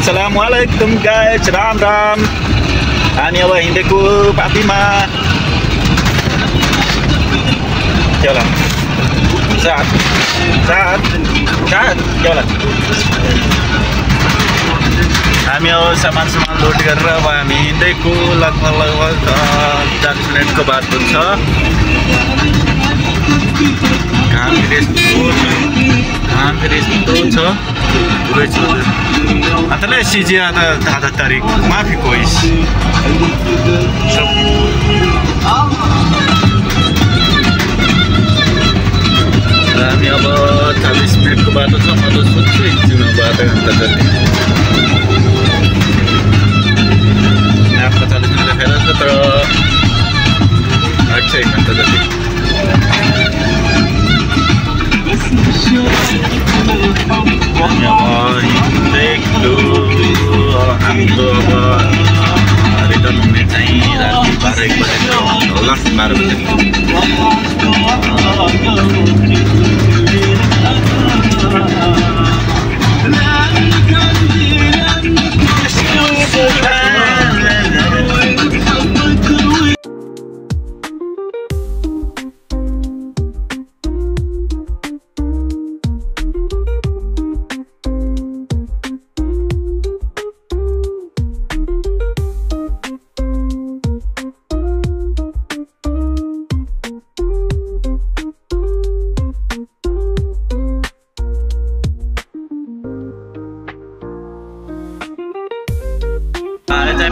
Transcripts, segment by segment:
Assalamualaikum guys, Ram Ram. हामी अब हिँडेको पापीमा के होला सात के होला हामी अब सामान लोड गरेर अब हामी हिँडेको लगभग 40 मिनटको बात हुन्छ। घाम फेरि यस्तो छ antara CJ ada tarik maafi kois kami अब 40 मिनटको बाटो छ। म त सोच्छु एकछिन बाटो घन्टा जति आफ्नो 40 मिनट देखाएर छ तर लाग्छ 1 घन्टा जति। हाम्रो अब रिटर्न हुने चाहिँ राति 12-1 बजेको होला, 12 बजे।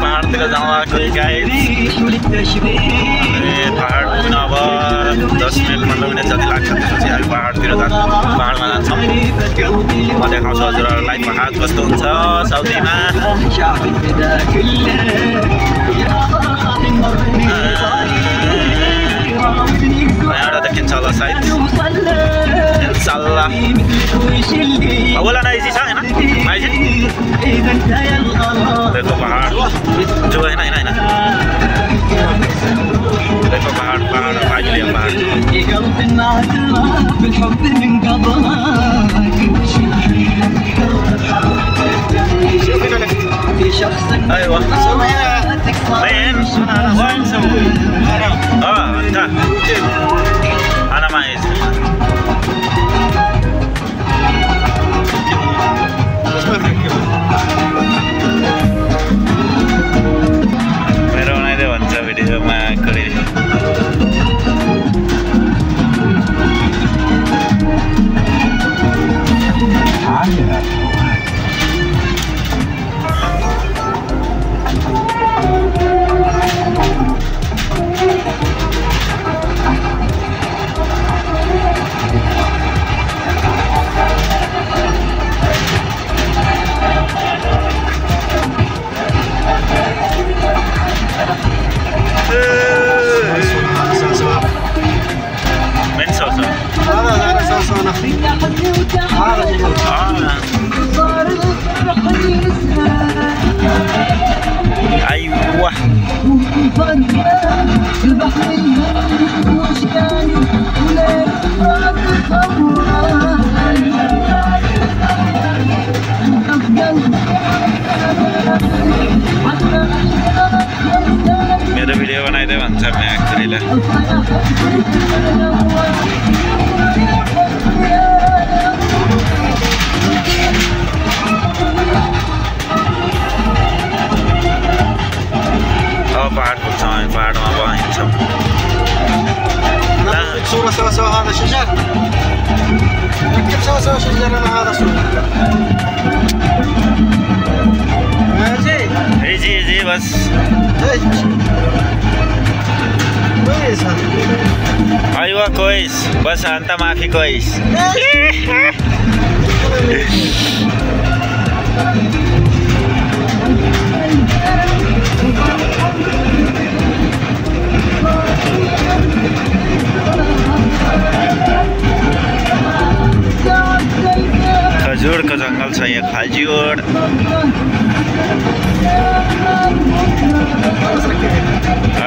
पहाडतिर जाउँ आएको गाइस। पहाड पुग्न अब 10 मिनट 15 मिनट जति लाग्छ। त्यसपछि हामी पहाडतिर पहाडमा जान्छौँ। म देखाउँछु हजुरहरूलाई पहाड कस्तो हुन्छ साउदीमा। यहाँबाट देखिन्छ होला सायद इंशाल्लाह। बोला ना इजी सा है ना भाई जी। देखो पहाड़ जो है ना देखो पहाड़ भाई लिया पहाड़। अय्वा वين سوي انت انا ما عايز मेरो बनाइदे भन्छ भिडियोमा कहिले। أيوة मेरो भिडियो बनाइदे भन्छ म्याक्रीले। पहाड़ पुग्छौँ हामी। पहाडमा अब हिँड्छौँ। صورة سوا هذا شجر. ركب سوا شجر. أنا هذا صورة. ايجي بس. كويس هذا. ايوه كويس بس انت ما في كويس. खजूरको जङ्गल छ यहाँ। खजूर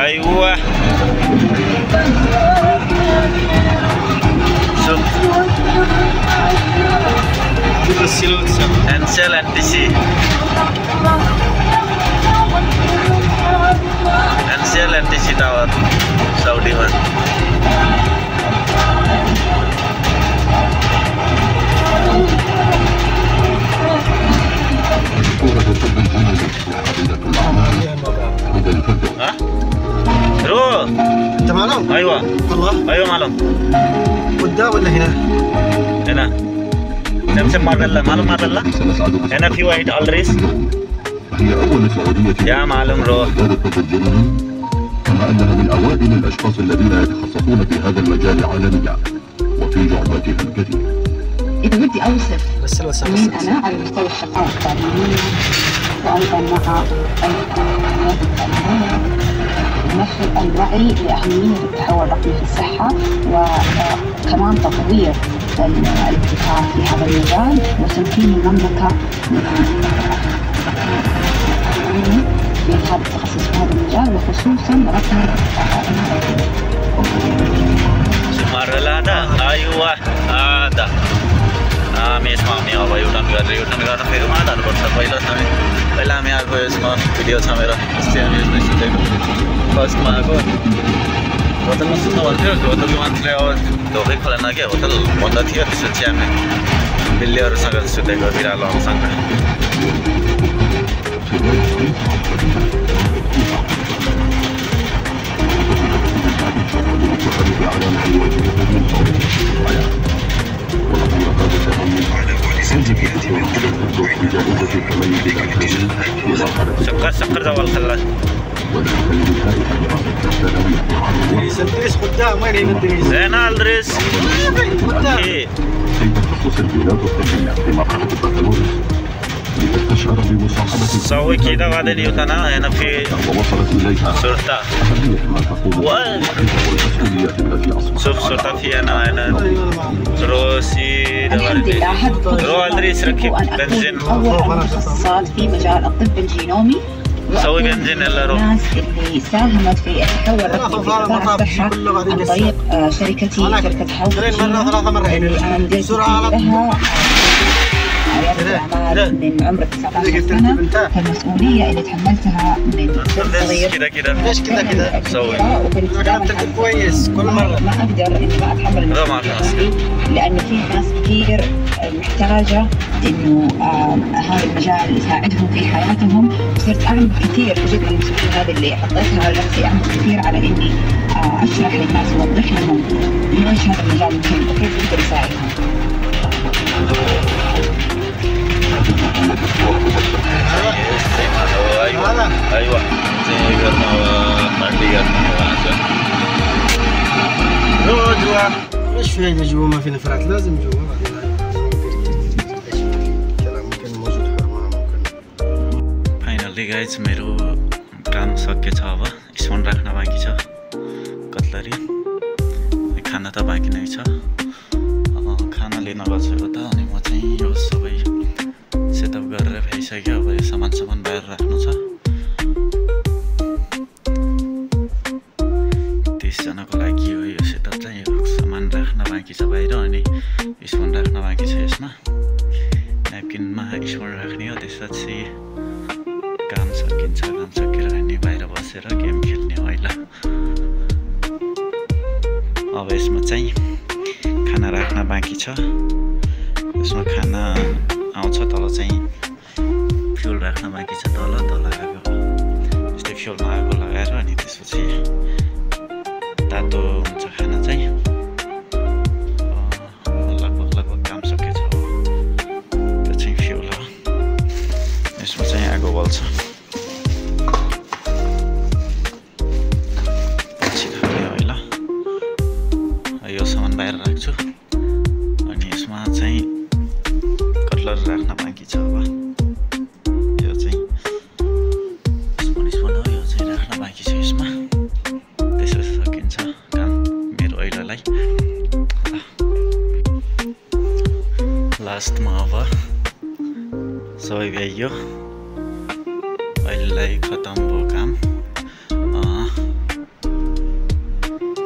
अय्वा بس يلوتسا انسل انتسي ايوه الله ايوه معلم قدام ولا هنا؟ هنا سمسم مارلا معلم مارلا هنا في واحد ألريس هي أول سعودية يا معلم روح كما أنها من أوائل الأشخاص الذين يتخصصون في هذا المجال عالميا وفي لعباتها الكثير. إذا بدي أوصف بس مين أنا على مستوى الثقافة التعليمية وأيضا مع نشر الوعي لأهمية التحول الرقمي في الصحة وكمان تطوير الابتكار في هذا المجال وتمكين المملكة من هذا التخصص في هذا المجال وخصوصا رقم Marla ada, ayuh ada. Mes mami apa yutan garna फिर वहाँ डाल पड़ता पहला समय पहला मैं आपको इसमें वीडियो था मेरा इससे हम इसमें शूटिंग फर्स्ट में आपको होटल में सुनना वाले थे होटल के मात्र और तो भी खोलना ना क्या होटल बंद थी और इससे हमें बिल्ली और संगत शूटिंग कर फिर आलो संगत سكر زوال خلاص الدريس قدام وين هنا الدريس؟ زين الدريس قدام سوي كده بعدين يوتنا هنا في شرطة شوف شرطة في هنا روسي رو الدريس ركب بنزين أول المتخصصات في مجال الطب الجينومي سوي بنزين إلا رو الناس اللي ساهمت في التحول الرقمي في قطاع الصحة عن طريق شركة حوض من عمر 19 سنة فالمسؤولية اللي تحملتها من صغير ليش كده سوي كويس كل مرة ما أقدر إني ما أتحمل المسؤولية لأنه في ناس كثير محتاجة إنه هذا المجال يساعدهم في حياتهم صرت أعمل كثير جدا المسؤولية هذه اللي حطيتها على نفسي أعمل كثير على إني أشرح للناس وأوضح لهم ليش هذا المجال مهم وكيف يقدر يساعدهم. ايوه زي قرنا ومعدي قرنا رو جوا ايش فايدة جوا ما في نفرات لازم جوا بعدين كلام ممكن موجود حرمة ممكن फाइनली गाइज मेरो काम सकेछ अब स्पुन राख्न बाँकी छ कटलरी खाना त बाँकी नै छ खाना लिन गएको त अनि म चाहिँ यो सबै सेटअप गरेर भइसक्यो अब यो सामान बाहिर राख्नु छ 30 जनाको लागि हो यो सेटअप चाहिँ यो सामान राख्न बाँकी छ बाहिर अनि स्पुन राख्न बाँकी छ यसमा न्यापकिनमा स्पुन राख्ने हो त्यसपछि काम सकिन्छ काम सकेर अनि बाहिर बसेर गेम खेल्ने होइन अब यसमा चाहिँ खाना राख्न बाँकी छ यसमा खाना आउँछ तल चाहिँ फ्युल राख्न बाँकी छ तल आगो यस्तै फ्युलमा आगो लगाएर अनि त्यसपछि तातो हुन्छ खाना चाहिँ लगभग काम सकेछ त्यो चाहिँ फ्युल हो यसमा चाहिँ आगो बल्छ पछि खाने होइन यो सामान बाहिर राख्छु अनि यसमा चाहिँ कटलर राख्न बाँकी छ अब यो चाहिँ स्पुन हो यो चाहिँ राख्न बाँकी छ यसमा त्यसपछि सकिन्छ काम मेरो अहिलेलाई लास्टमा अब सबै भ्याइयो अहिलेलाई खतम भयो काम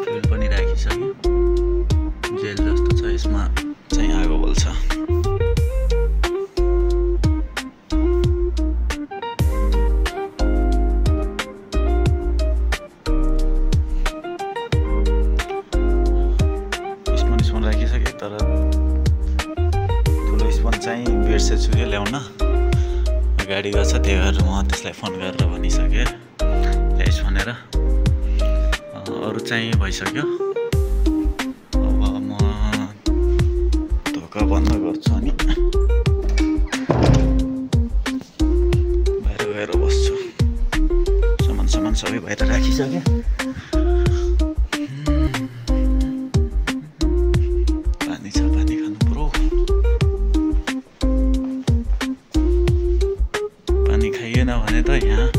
फ्युल पनि राखिसक्यो जेल जस्तो छ यसमा चाहिँ आगो बल्छ स्पुन राखिसकेँ तर ठुलो स्पुन चाहिँ बिर्सेछु कि ल्याउन गाडी गएको छ त्यही भएर म त्यसलाई फोन गरेर भनिसकेँ ल्याइस् भनेर अरू कामहरू चाहिँ भइसक्यो। अब म ढोका बन्द गर्छु अनि बाहिर गएर बस्छु। सामान सबै बाहिर राखिसक्यो। पानी छ, पानी खानु पर्यो। पानी खाइएन भने त यहाँ